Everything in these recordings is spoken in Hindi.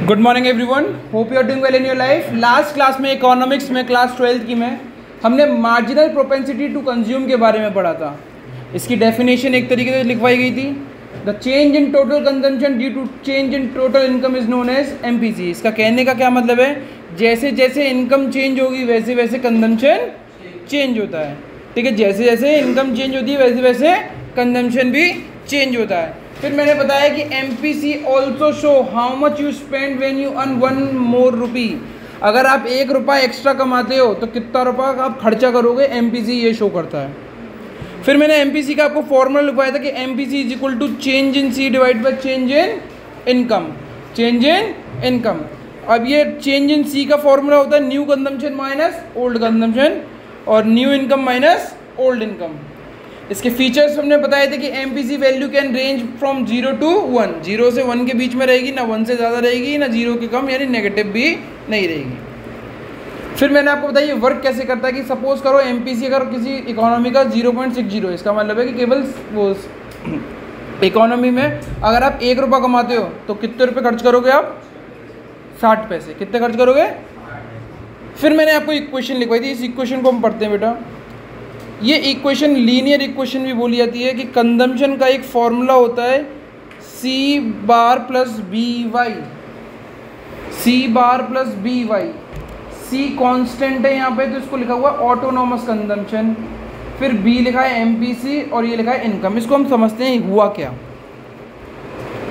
Good morning everyone, hope you are doing well in your life. Last class में इकोनॉमिक्स में क्लास 12th की में हमने मार्जिनल प्रोपेंसिटी टू कंज्यूम के बारे में पढ़ा था। इसकी डेफिनेशन एक तरीके से लिखवाई गई थी, the change in total consumption due to change in total income is known as MPC. इसका कहने का क्या मतलब है, जैसे जैसे इनकम चेंज होगी वैसे वैसे कंजम्पशन चेंज होता है। ठीक है, जैसे जैसे इनकम चेंज होती है वैसे वैसे कंजम्पशन भी चेंज होता है। फिर मैंने बताया कि MPC also show how much you spend when you earn 1 more rupee। अगर आप 1 रुपया एक्स्ट्रा कमाते हो तो कितना रुपया आप खर्चा करोगे, MPC ये शो करता है। फिर मैंने MPC का आपको फॉर्मूला लिखवाया था कि MPC is equal to change in C divide by change in income, change in income. अब ये चेंज इन C का फॉर्मूला होता है new consumption minus old consumption और new income minus old income. इसके फीचर्स हमने बताए थे कि MPC value can range from 0 to 1, 0 से 1 के बीच में रहेगी, ना 1 से ज़्यादा रहेगी ना 0 के कम, यानी नेगेटिव भी नहीं रहेगी। फिर मैंने आपको बताया ये वर्क कैसे करता है कि सपोज करो MPC अगर किसी इकोनॉमी का 0.60, इसका मतलब है कि केवल वो इकोनॉमी में अगर आप 1 रुपया कमाते हो तो कितने रुपये खर्च करोगे आप, 60 पैसे। कितने खर्च करोगे। फिर मैंने आपको इक्वेशन लिखवाई थी, इस इक्वेशन को हम पढ़ते हैं बेटा। ये इक्वेशन लीनियर इक्वेशन भी बोली जाती है कि कंजम्पशन का एक फॉर्मूला होता है C bar plus B Y, C bar plus B Y. C constant है यहाँ पे तो इसको लिखा हुआ ऑटोनॉमस कंजम्पशन, फिर B लिखा है MPC और ये लिखा है इनकम। इसको हम समझते हैं हुआ क्या।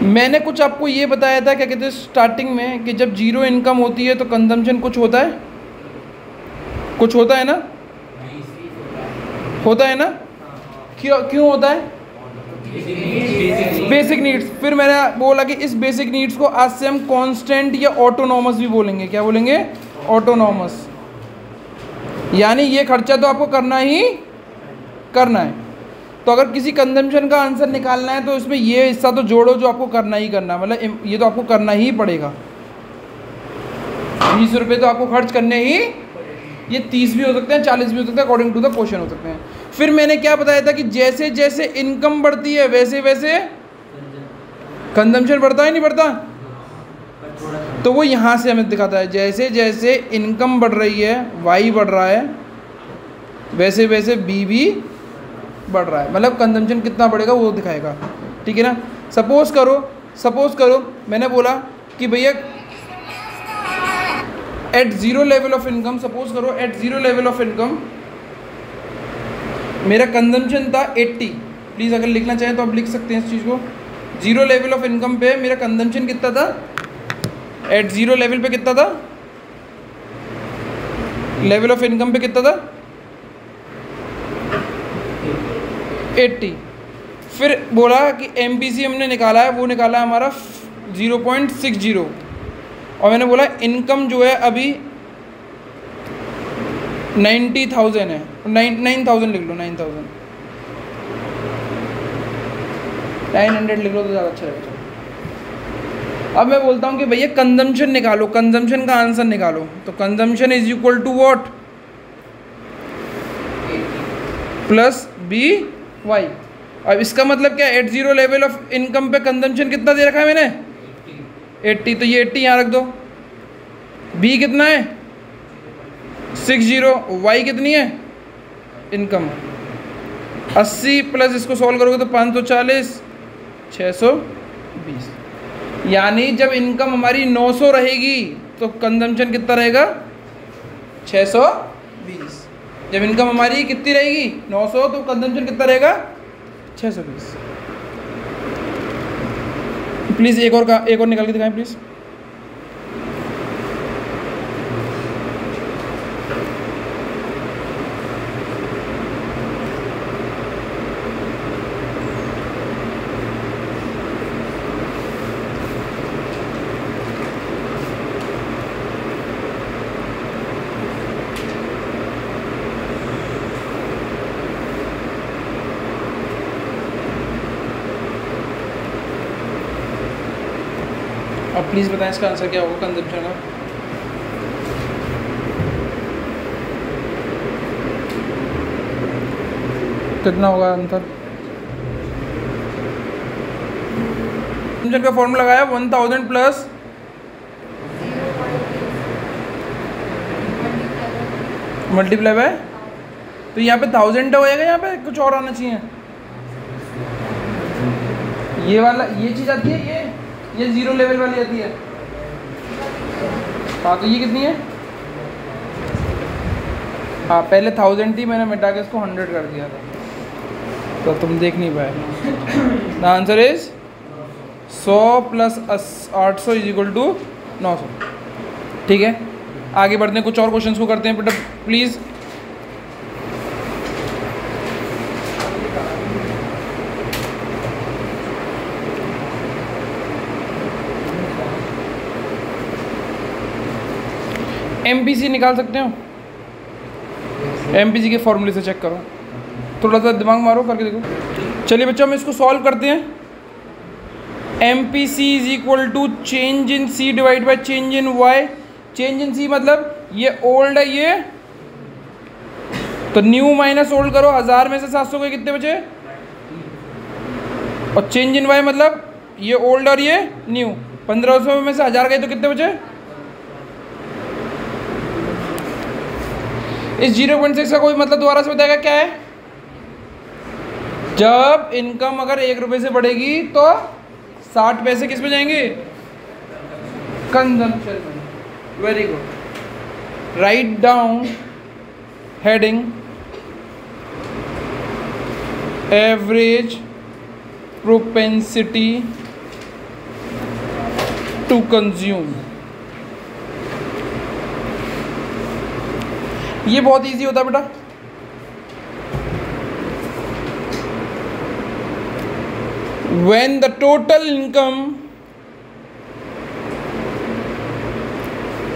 मैंने कुछ आपको ये बताया था, क्या कहते हैं स्टार्टिंग में, कि जब जीरो इनकम होती है तो कंजम्पशन कुछ होता है, कुछ होता है ना, होता है ना। क्यों होता है, बेसिक नीड्स। फिर मैंने बोला कि इस बेसिक नीड्स को आज से हम कांस्टेंट या ऑटोनॉमस भी बोलेंगे। क्या बोलेंगे, ऑटोनॉमस। यानी ये खर्चा तो आपको करना ही करना है। तो अगर किसी कंजम्पशन का आंसर निकालना है तो इसमें ये हिस्सा तो जोड़ो जो आपको करना ही करना है, मतलब ये तो आपको करना ही पड़ेगा। 20 रुपये तो आपको खर्च करने ही, ये 30 भी हो सकते हैं, 40 भी हो सकते हैं, अकॉर्डिंग टू द क्वेश्चन हो सकते हैं। फिर मैंने क्या बताया था कि जैसे जैसे इनकम बढ़ती है वैसे वैसे कंजम्पशन बढ़ता है, नहीं बढ़ता। तो वो यहाँ से हमें दिखाता है, जैसे जैसे इनकम बढ़ रही है Y बढ़ रहा है वैसे वैसे B भी बढ़ रहा है, मतलब कंजम्पशन कितना बढ़ेगा वो दिखाएगा। ठीक है ना। सपोज करो मैंने बोला कि भैया at zero level of income, suppose करो at zero level of income मेरा कंजम्पशन था 80। प्लीज़ अगर लिखना चाहें तो आप लिख सकते हैं इस चीज़ को। जीरो लेवल ऑफ इनकम पे मेरा कंजम्पशन कितना था, एट जीरो लेवल पे कितना था, लेवल ऑफ इनकम पे कितना था 80। फिर बोला कि MPC हमने निकाला है, वो निकाला है हमारा 0.60 और मैंने बोला इनकम जो है अभी 90,000 है, 9,000 लिख लो, 9,000 900 लिख लो तो ज़्यादा अच्छा रहेगा। अब मैं बोलता हूँ कि भैया कंजम्पशन निकालो, कंजम्पशन का आंसर निकालो। तो consumption is equal to what, plus B Y. अब इसका मतलब क्या, at zero level of income पे कंजम्पशन कितना दे रखा है मैंने, 80। तो ये 80 यहाँ रख दो। बी कितना है 60, वाई कितनी है इनकम 80 प्लस इसको सॉल्व करोगे तो 540, 620। यानी जब इनकम हमारी 900 रहेगी तो कंजम्पशन कितना रहेगा 620। जब इनकम हमारी कितनी रहेगी 900 तो कंजम्पशन कितना रहेगा 620। प्लीज़ एक और निकाल के दिखाएं प्लीज़। अब प्लीज़ बताएं इसका आंसर क्या होगा कंजम्पशन का। कितना होगा आंसर, कंजम्पशन का फॉर्मूला लगाया 1000 प्लस मल्टीप्लाई बाय, तो यहाँ पे 1000 होएगा, यहाँ पे कुछ और आना चाहिए। ये वाला ये चीज़ आती है, ये 0 लेवल वाली आती है। हाँ तो ये कितनी है? हाँ पहले 1000 थी, मैंने मिटा के इसको 100 कर दिया था, तो तुम देख नहीं पाए। The answer is 100 plus 800 is equal to 900। ठीक है, आगे बढ़ते हैं, कुछ और क्वेश्चंस को करते हैं बेटा प्लीज़। MPC निकाल सकते हो? MPC के फॉर्मूले से चेक करो, थोड़ा सा दिमाग मारो करके देखो। चलिए बच्चों, हम इसको सॉल्व करते हैं। MPC is equal to change in C divide by change in Y। Change in C मतलब ये ओल्ड है, ये तो न्यू माइनस ओल्ड करो, 1000 में से 700 के कितने बचे? और चेंज इन Y मतलब ये ओल्ड और ये न्यू, 1500 में से 1000 गए तो कितने बचे? इस 0.6 का कोई मतलब दोबारा से बताएगा क्या है? जब इनकम अगर 1 रुपये से बढ़ेगी तो 60 पैसे किस में जाएंगे? कंजम्पशन में। Very good. Right down heading average propensity to consume. ये बहुत इजी होता है बेटा। When the total income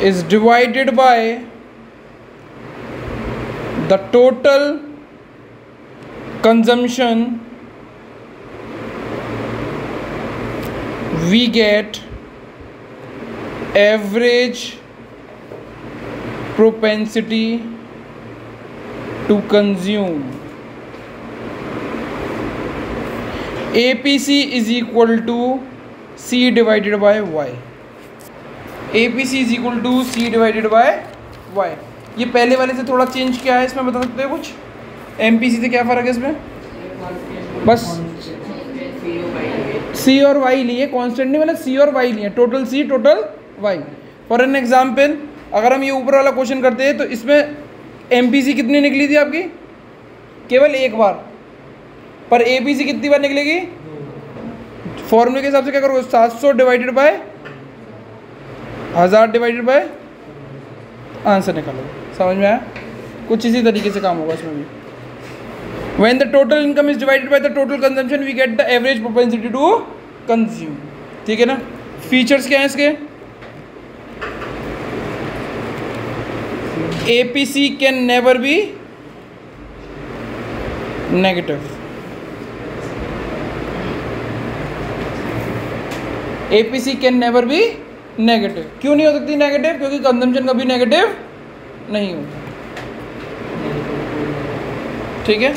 is divided by the total consumption, we get average propensity to consume। APC is equal to C divided by Y। APC is equal to C divided by Y। ये पहले वाले से थोड़ा चेंज क्या है इसमें, बता सकते हो कुछ? MPC से क्या फ़र्क है इसमें? बस C और Y लिए, कांस्टेंट नहीं, मतलब C और Y लिए, total C total Y। For an example, अगर हम ये ऊपर वाला क्वेश्चन करते हैं तो इसमें MPC कितनी निकली थी आपकी? केवल एक बार। पर APC कितनी बार निकलेगी? फॉर्मूले के हिसाब से क्या करोगे? 700 divided by 1000 divided by, answer निकालोगे। समझ में आया? कुछ इसी तरीके से काम होगा इसमें भी। When the total income is divided by the total consumption, we get the average propensity to consume। ठीक है ना? फीचर्स क्या हैं इसके? APC can never be negative। APC can never be negative। क्यों नहीं हो सकती नेगेटिव? क्योंकि कंजम्पशन कभी नेगेटिव नहीं होता। ठीक है,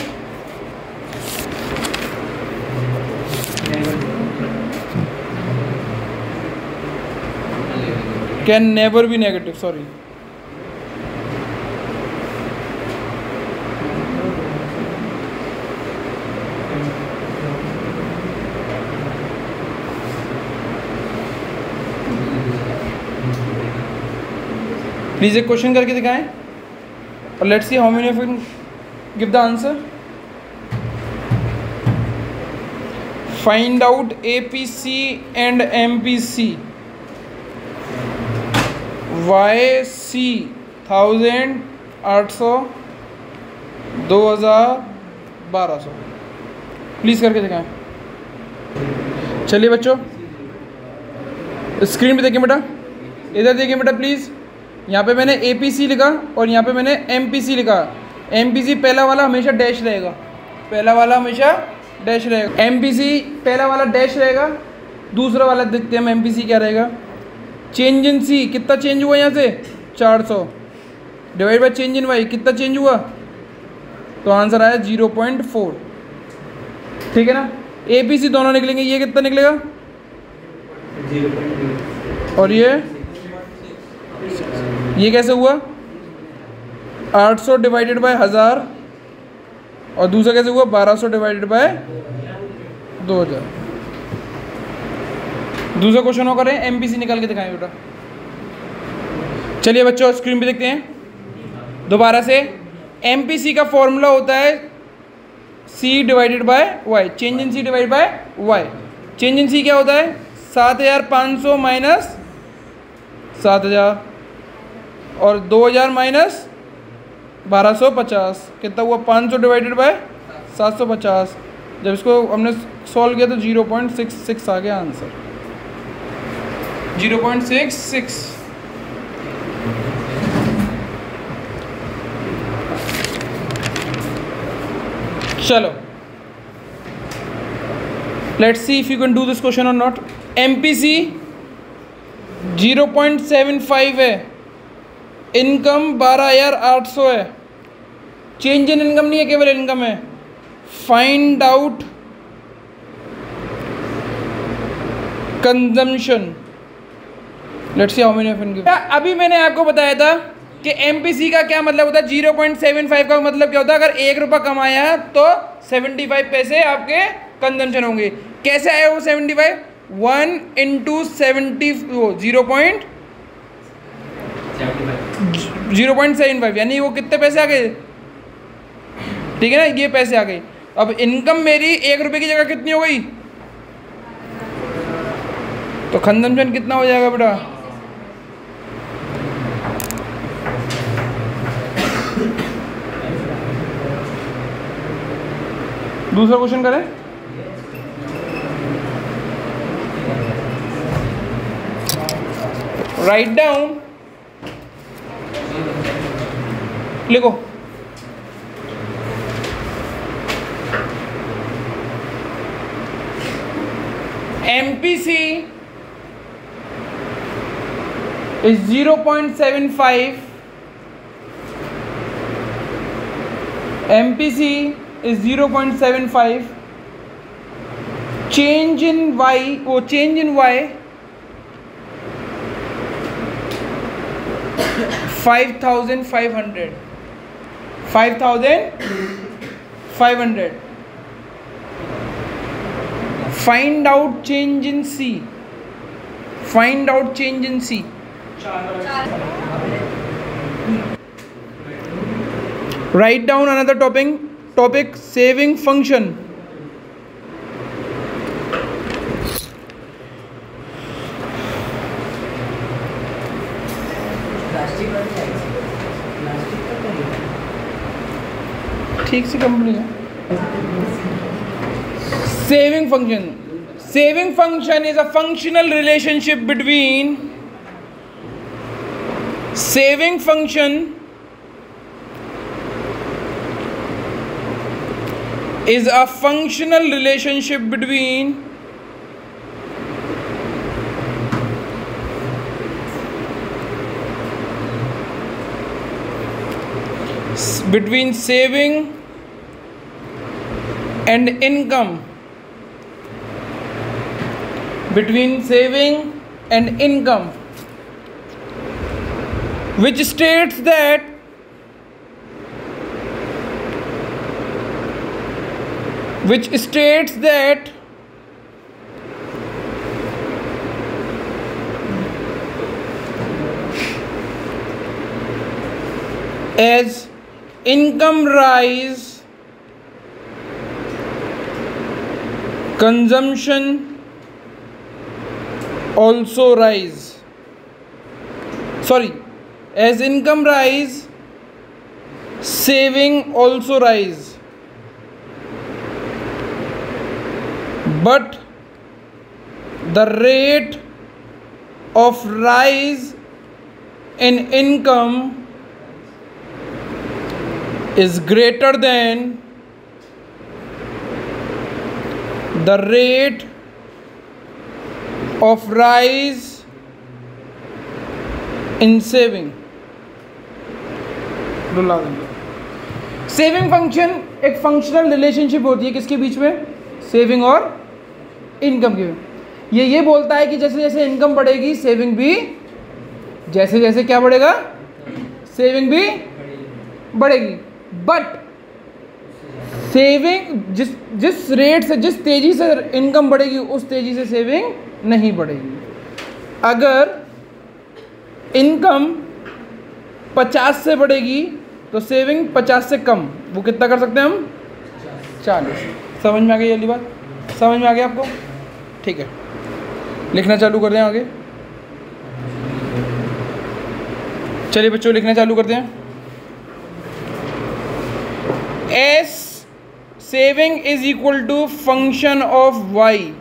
can never be negative, sorry. Please एक क्वेश्चन करके दिखाएं और let's see how many of you give the answer. Find out APC and MPC। YC 1000, 800, 2000, 1200। Please करके दिखाएं। चलिए बच्चों, स्क्रीन पे देखिए बेटा, इधर देखिए बेटा प्लीज़। यहाँ पे मैंने APC लिखा और यहाँ पे मैंने MPC लिखा। MPC पहला वाला हमेशा डैश रहेगा, पहला वाला हमेशा डैश रहेगा। MPC पहला वाला डैश रहेगा, दूसरा वाला देखते हैं हम MPC क्या रहेगा। चेंज इन C कितना चेंज हुआ यहाँ से? 400 divide by change in Y कितना चेंज हुआ? तो आंसर आया 0.4। ठीक है ना? APC दोनों निकलेंगे, ये कितना निकलेगा? 0.2। और ये कैसे हुआ? 800 डिवाइडेड बाय 1000 और दूसरा कैसे हुआ 1200 डिवाइडेड बाय 2000। दूसरा क्वेश्चन और करें, एमपीसी निकाल के दिखाएं बेटा। चलिए बच्चों स्क्रीन पे देखते हैं दोबारा से। एमपीसी का फॉर्मूला होता है C divided by Y, change in C divided by Y. Change in C क्या होता है 7500 माइनस 7000 और 2000 माइनस 1250 कितना हुआ 500 डिवाइडेड बाय 750। जब इसको हमने सॉल्व किया तो 0.66 आ गया आंसर, 0.66। चलो let's see if you can do this question और नॉट। एमपीसी 0.75 है, इनकम 12,800 है, चेंज इन इनकम नहीं है केवल इनकम है। Find out consumption, let's see how many of income. अभी मैंने आपको बताया था कि एमपीसी का क्या मतलब होता है। 0.75 का मतलब क्या होता है, अगर 1 रुपया कमाया है तो 75 पैसे आपके कंजम्पशन होंगे। कैसे आए वो 75? 1 इंटू 0.75 यानी वो कितने पैसे आ गए, ठीक है ना, ये पैसे आ गए। अब इनकम मेरी 1 रुपये की जगह कितनी हो गई, तो कंजम्पशन कितना हो जाएगा बेटा, दूसरा क्वेश्चन करें। राइट डाउन, लिखो MPC is 0.75, MPC is 0.75, change in Y, वो change in Y 5,500, 5,500. Find out change in C, find out change in C. Write down another topic saving function. ठीक से कंप्लीट है। Saving function. Saving function is a functional relationship between saving function is a functional relationship between saving and income, between saving and income, which states that as income rise, consumption also rise. Sorry, as income rise, saving also rise. But the rate of rise in income is greater than the rate of rise in saving. Saving function एक फंक्शनल रिलेशनशिप होती है किसके बीच में, सेविंग और इनकम के। ये बोलता है कि जैसे जैसे इनकम बढ़ेगी सेविंग भी, जैसे जैसे क्या बढ़ेगा, सेविंग भी बढ़ेगी, बट सेविंग जिस रेट से, जिस तेजी से इनकम बढ़ेगी उस तेजी से सेविंग नहीं बढ़ेगी। अगर इनकम 50 से बढ़ेगी तो सेविंग 50 से कम, वो कितना कर सकते हैं हम? 40। समझ में आ गई ये वाली बात? समझ में आ गया आपको? ठीक है, लिखना चालू कर दें आगे। चलिए बच्चों लिखना चालू करते हैं। S saving is equal to function of Y.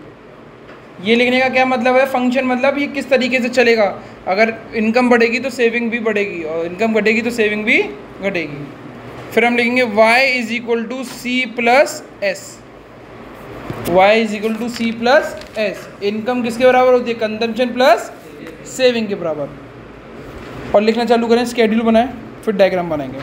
ये लिखने का क्या मतलब है? फंक्शन मतलब ये किस तरीके से चलेगा। अगर इनकम बढ़ेगी तो सेविंग भी बढ़ेगी और इनकम घटेगी तो सेविंग भी घटेगी। फिर हम लिखेंगे y is equal to C plus S. Y is equal to C plus S. Income किसके बराबर होती है? कंजम्पशन प्लस सेविंग के बराबर। और लिखना चालू करें, स्केड्यूल बनाएं, फिर डायग्राम बनाएंगे।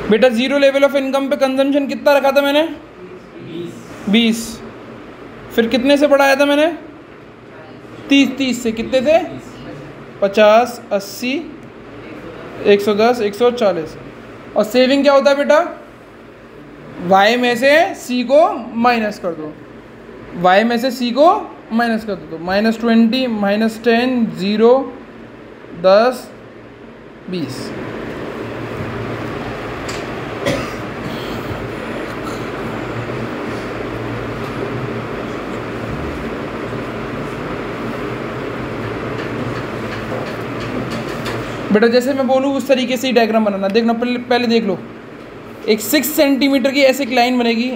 बेटा जीरो लेवल ऑफ इनकम पे कंजम्पशन कितना रखा था मैंने? 20। फिर कितने से बढ़ाया था मैंने? 30 से। कितने थे? 50, 80, 110, 140। और सेविंग क्या होता है बेटा? y में से c को माइनस कर दो, y में से c को माइनस कर दो, तो -20, -10, 0, 10, 20। बेटा जैसे मैं बोलूँ उस तरीके से ही डायग्राम बनाना। देखना, पहले देख लो। एक 6 सेंटीमीटर की ऐसे एक लाइन बनेगी,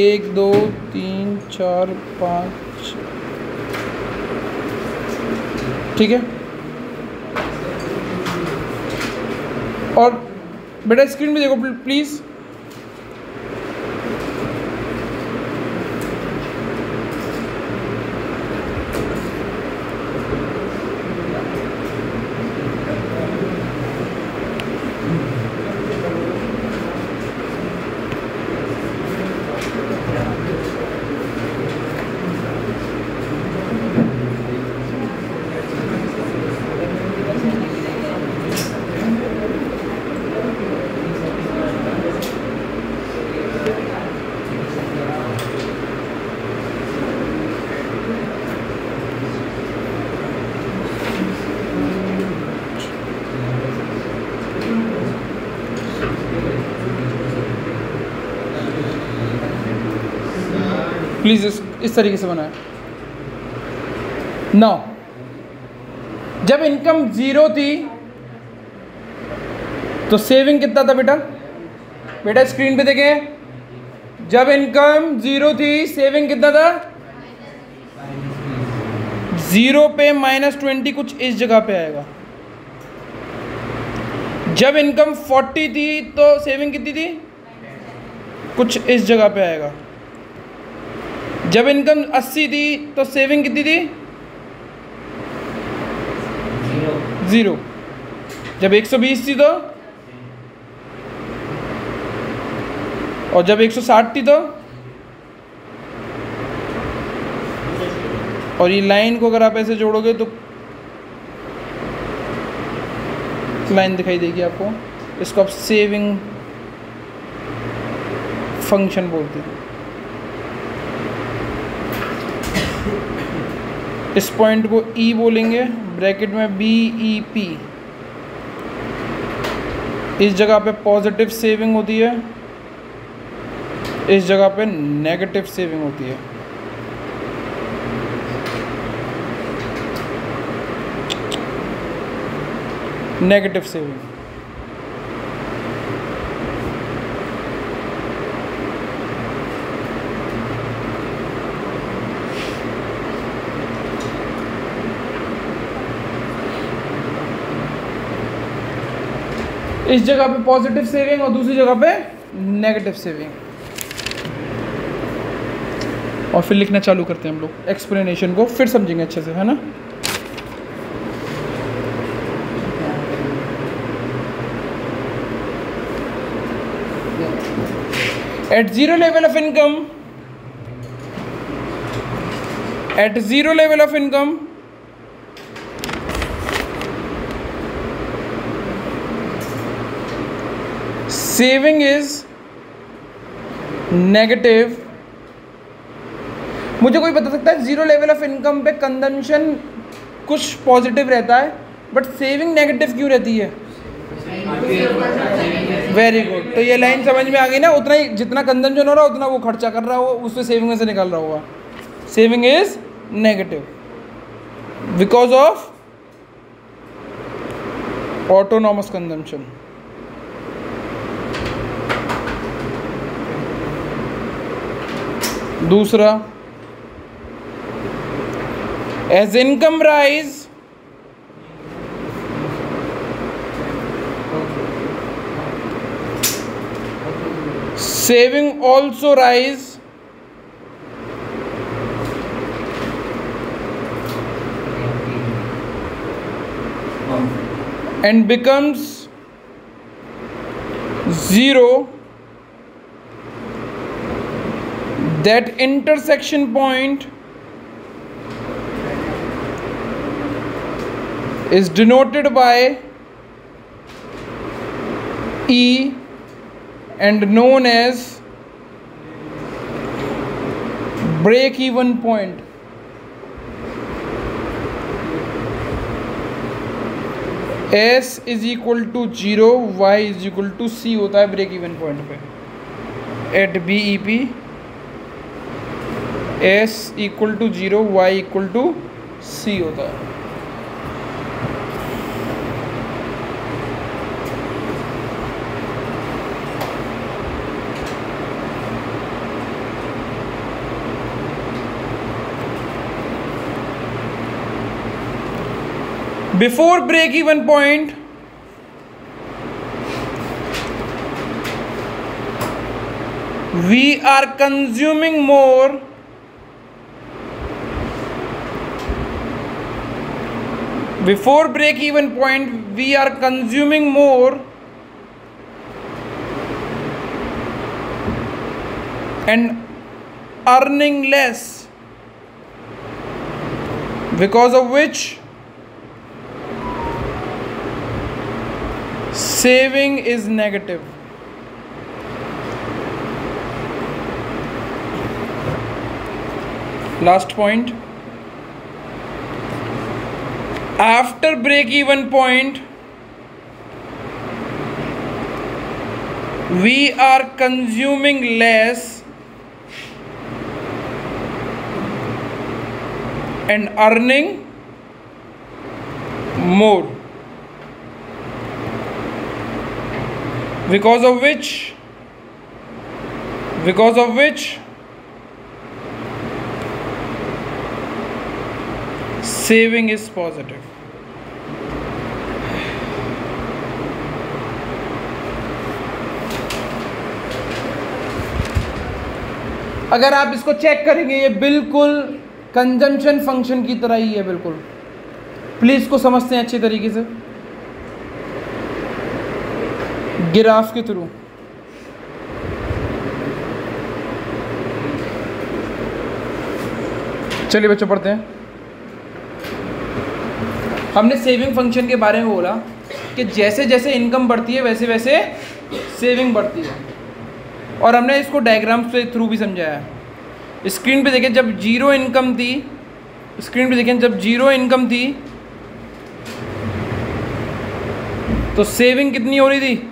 1 2 3 4 5, ठीक है। और बेटा स्क्रीन पे देखो प्लीज़। प्लीज़ इस तरीके से बनाए। 9, जब इनकम 0 थी तो सेविंग कितना था बेटा? बेटा स्क्रीन पे देखें, जब इनकम 0 थी सेविंग कितना था? 0 पे -20 कुछ इस जगह पे आएगा। जब इनकम 40 थी तो सेविंग कितनी थी? कुछ इस जगह पे आएगा। जब इनकम 80 थी तो सेविंग कितनी थी? 0। जब 120 थी तो, और जब 160 थी तो, और ये लाइन को अगर आप ऐसे जोड़ोगे तो लाइन दिखाई देगी आपको। इसको आप सेविंग फंक्शन बोलते हैं। इस पॉइंट को E बोलेंगे, ब्रैकेट में BEP। इस जगह पे पॉजिटिव सेविंग होती है, इस जगह पे नेगेटिव सेविंग होती है। Negative saving. इस जगह पे पॉजिटिव सेविंग और दूसरी जगह पे नेगेटिव सेविंग। और फिर लिखना चालू करते हैं हम लोग। एक्सप्लेनेशन को फिर समझेंगे अच्छे से, है ना। At zero level of income, saving is negative. मुझे कोई बता सकता है जीरो लेवल ऑफ इनकम पे कंजम्पशन कुछ पॉजिटिव रहता है बट सेविंग नेगेटिव क्यों रहती है? वेरी गुड, तो ये लाइन समझ में आ गई ना। उतना ही जितना कंजम्पशन हो रहा है उतना वो खर्चा कर रहा हो, उससे सेविंग में से निकल रहा होगा। Saving is negative because of autonomous consumption. दूसरा, as income rise saving also rise and becomes zero. That intersection point is denoted by E and known as break even point. S is equal to 0, Y is equal to C होता है ब्रेक इवन पॉइंट पे। At BEP S equal to 0, Y equal to C होता है। Before break even point, we are consuming more before break even point we are consuming more and earning less, because of which saving is negative. Last point, after break even point we are consuming less and earning more, because of which saving is positive. अगर आप इसको चेक करेंगे ये बिल्कुल कंजम्पशन फंक्शन की तरह ही है बिल्कुल। प्लीज इसको समझते हैं अच्छे तरीके से ग्राफ के थ्रू। चलिए बच्चों पढ़ते हैं। हमने सेविंग फंक्शन के बारे में बोला कि जैसे जैसे इनकम बढ़ती है वैसे वैसे सेविंग बढ़ती है, और हमने इसको डायग्राम्स के थ्रू भी समझाया। स्क्रीन पे देखें, जब जीरो इनकम थी, स्क्रीन पे देखें जब जीरो इनकम थी तो सेविंग कितनी हो रही थी?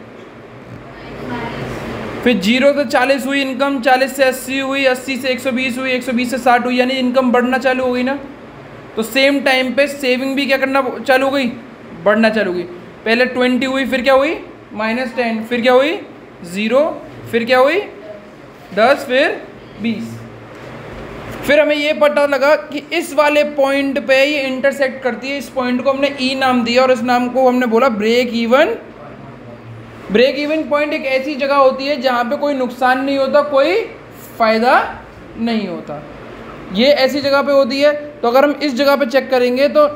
फिर 0 से 40 हुई इनकम, 40 से 80 हुई, 80 से 120 हुई, 120 से 60 हुई, यानी इनकम बढ़ना चालू हो गई ना। तो सेम टाइम पे सेविंग भी क्या करना चालू हो गई? बढ़ना चालू हो गई। पहले 20 हुई, फिर क्या हुई? -10, फिर क्या हुई? 0, फिर क्या हुई? 10, फिर 20। फिर हमें ये पता लगा कि इस वाले पॉइंट पे ये इंटरसेक्ट करती है। इस पॉइंट को हमने ई नाम दिया और इस नाम को हमने बोला break even. Break even point एक ऐसी जगह होती है जहाँ पे कोई नुकसान नहीं होता, कोई फ़ायदा नहीं होता। ये ऐसी जगह पे होती है। तो अगर हम इस जगह पे चेक करेंगे तो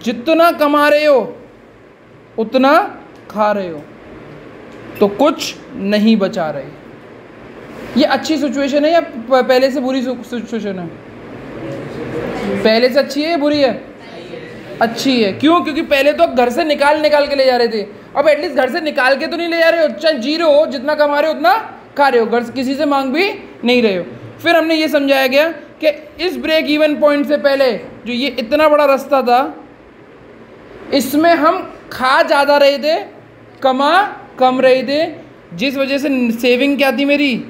जितना कमा रहे हो उतना खा रहे हो, तो कुछ नहीं बचा रहे। ये अच्छी सिचुएशन है या पहले से बुरी सिचुएशन है? पहले से अच्छी है या बुरी है? अच्छी है। क्यों? क्योंकि पहले तो घर से निकाल के ले जा रहे थे, अब एटलीस्ट घर से निकाल के तो नहीं ले जा रहे हो, चाहे जीरो हो, जितना कमा रहे हो उतना खा रहे हो, घर से किसी से मांग भी नहीं रहे हो। फिर हमने ये समझाया गया कि इस ब्रेक इवन पॉइंट से पहले जो ये इतना बड़ा रास्ता था, इसमें हम खा ज़्यादा रहे थे, कमा कम रहे थे, जिस वजह से सेविंग क्या थी मेरी?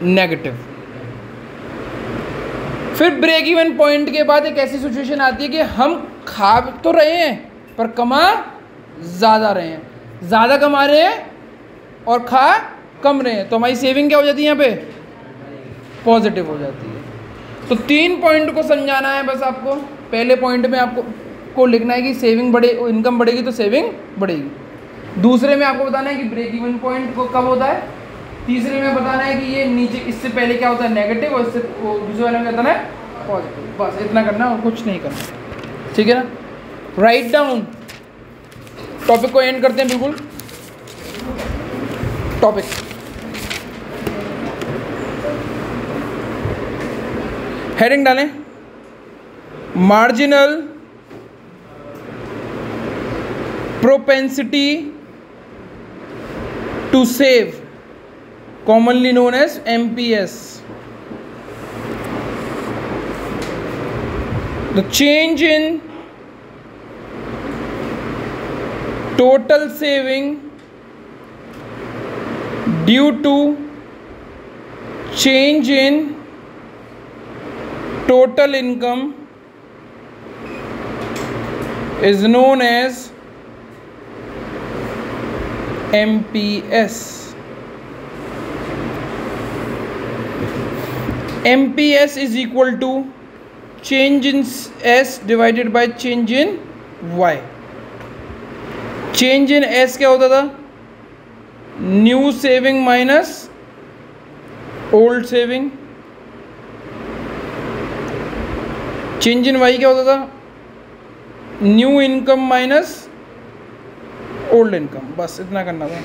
नेगेटिव। फिर ब्रेक इवन पॉइंट के बाद एक ऐसी सिचुएशन आती है कि हम खा तो रहे हैं पर कमा ज़्यादा रहे हैं, ज़्यादा कमा रहे हैं और खा कम रहे हैं, तो हमारी सेविंग क्या हो जाती है? यहाँ पे पॉजिटिव हो जाती है। तो 3 पॉइंट को समझाना है बस आपको। पहले पॉइंट में आपको लिखना है कि सेविंग बढ़े, इनकम बढ़ेगी तो सेविंग बढ़ेगी। दूसरे में आपको बताना है कि ब्रेक इवन पॉइंट को कब होता है। तीसरे में बताना है कि ये नीचे इससे पहले क्या होता है? नेगेटिव, और इससे दूसरे वाले में बताना है पॉजिटिव। बस इतना करना और कुछ नहीं करना, ठीक है ना? Right down. टॉपिक को एंड करते हैं बिल्कुल। टॉपिक हेडिंग डालें, marginal propensity to save, commonly known as MPS. The change in total saving due to change in total income is known as MPS. MPS is equal to change in S divided by change in Y. Change in S क्या होता था? New saving minus old saving. Change in Y क्या होता था? New income minus old income. बस इतना करना था।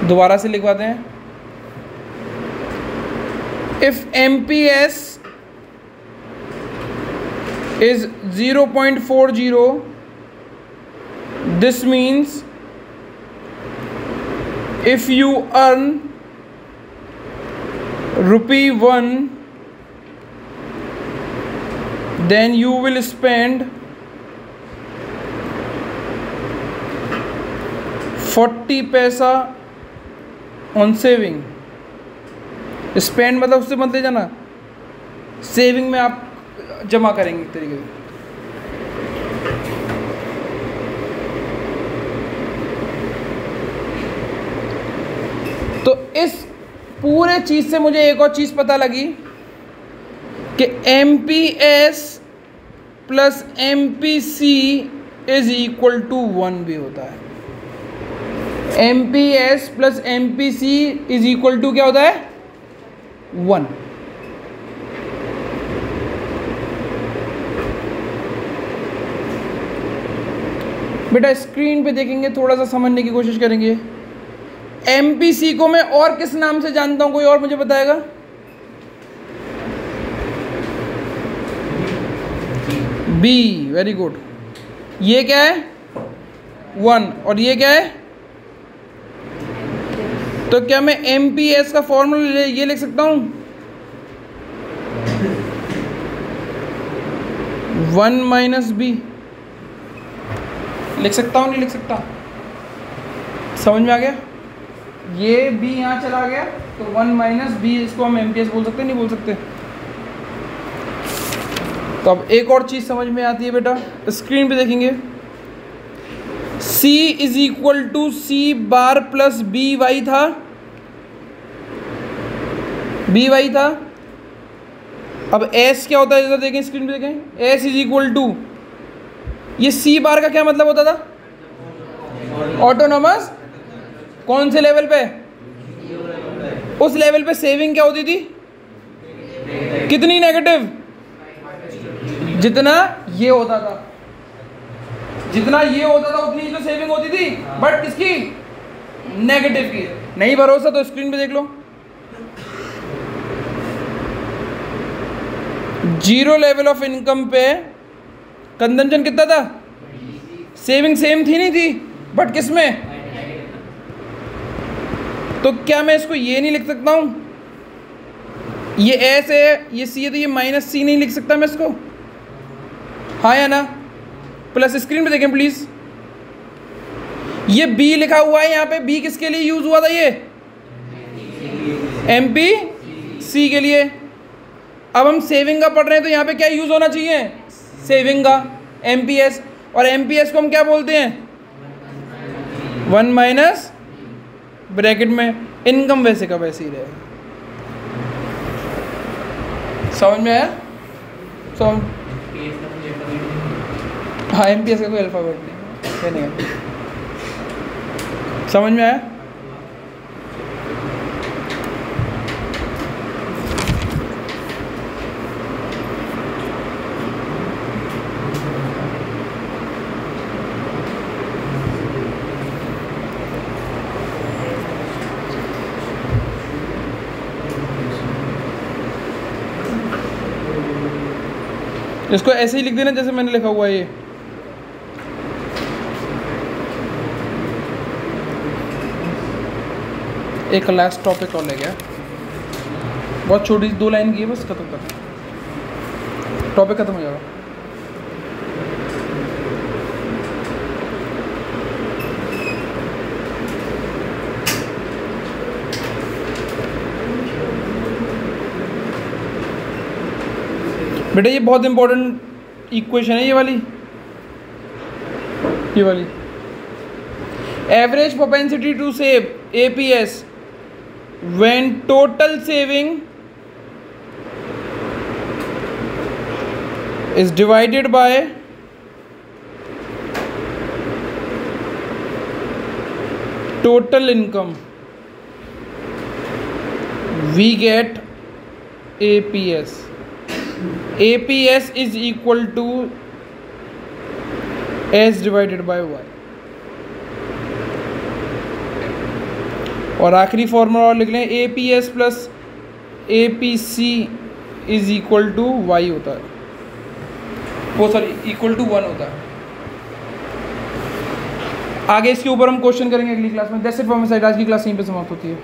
दोबारा से लिखवाते हैं। If MPS is 0.40, this means if you earn ₹1, then you will spend 40 पैसा on saving। स्पेंड मतलब उससे मत ले जाना, सेविंग में आप जमा करेंगे एक तरीके से। तो इस पूरे चीज़ से मुझे एक और चीज़ पता लगी कि MPS plus MPC is equal to 1 भी होता है। MPS plus MPC is equal to क्या होता है? 1। बेटा स्क्रीन पे देखेंगे, थोड़ा सा समझने की कोशिश करेंगे। MPC को मैं और किस नाम से जानता हूं? कोई और मुझे बताएगा? B। Very good. ये क्या है? 1। और ये क्या है? तो क्या मैं MPS का फॉर्मूला ये लिख सकता हूं? 1 माइनस B लिख सकता हूं, नहीं लिख सकता? समझ में आ गया? ये B यहाँ चला गया तो 1 माइनस B, इसको हम MPS बोल सकते, नहीं बोल सकते? तो अब एक और चीज़ समझ में आती है बेटा, स्क्रीन पे देखेंगे। C is equal to C bar plus BY था, BY था। अब S क्या होता है? इधर देखें, स्क्रीन पे देखें। S इज इक्वल टू, ये C बार का क्या मतलब होता था? ऑटोनॉमस। कौन से लेवल पे? उस लेवल पे सेविंग क्या होती थी? कितनी? नेगेटिव। जितना ये होता था, जितना ये होता था उतनी तो सेविंग होती थी, बट किसकी? नेगेटिव की। नहीं भरोसा तो स्क्रीन पे देख लो। जीरो लेवल ऑफ इनकम पे कंजम्पशन कितना था? सेविंग सेम थी नहीं थी, बट किस में? तो क्या मैं इसको ये नहीं लिख सकता हूँ? ये एस है, ये सी है, तो ये माइनस सी नहीं लिख सकता मैं इसको? हाँ या ना? प्लस स्क्रीन पे देखें प्लीज। ये बी लिखा हुआ है यहाँ पे, बी किसके लिए यूज हुआ था? ये एमपी सी के लिए। अब हम सेविंग का पढ़ रहे हैं तो यहाँ पे क्या यूज होना चाहिए? सेविंग का, एमपीएस। और एमपीएस को हम क्या बोलते हैं? 1 माइनस ब्रैकेट में इनकम वैसे का वैसे ही रहेगा। समझ में आया? समझ? हाँ, एमपीएस का कोई अल्फाबेट नहीं है। समझ में आया? इसको ऐसे ही लिख देना जैसे मैंने लिखा हुआ है। ये एक लास्ट टॉपिक और ले गया, बहुत छोटी 2 लाइन की है, बस खत्म कर, टॉपिक खत्म हो जाएगा। बेटा ये बहुत इंपॉर्टेंट इक्वेशन है ये वाली। Average propensity to save, APS, when total saving is divided by total income, we get APS. APS is equal to S divided by Y. और आखिरी फॉर्मूला और लिख लें, APS plus APC is equal to Y होता है, वो सॉरी इक्वल टू 1 होता है। आगे इसके ऊपर हम क्वेश्चन करेंगे अगली क्लास में। That's it from my side. आज की क्लास यहीं पे समाप्त होती है।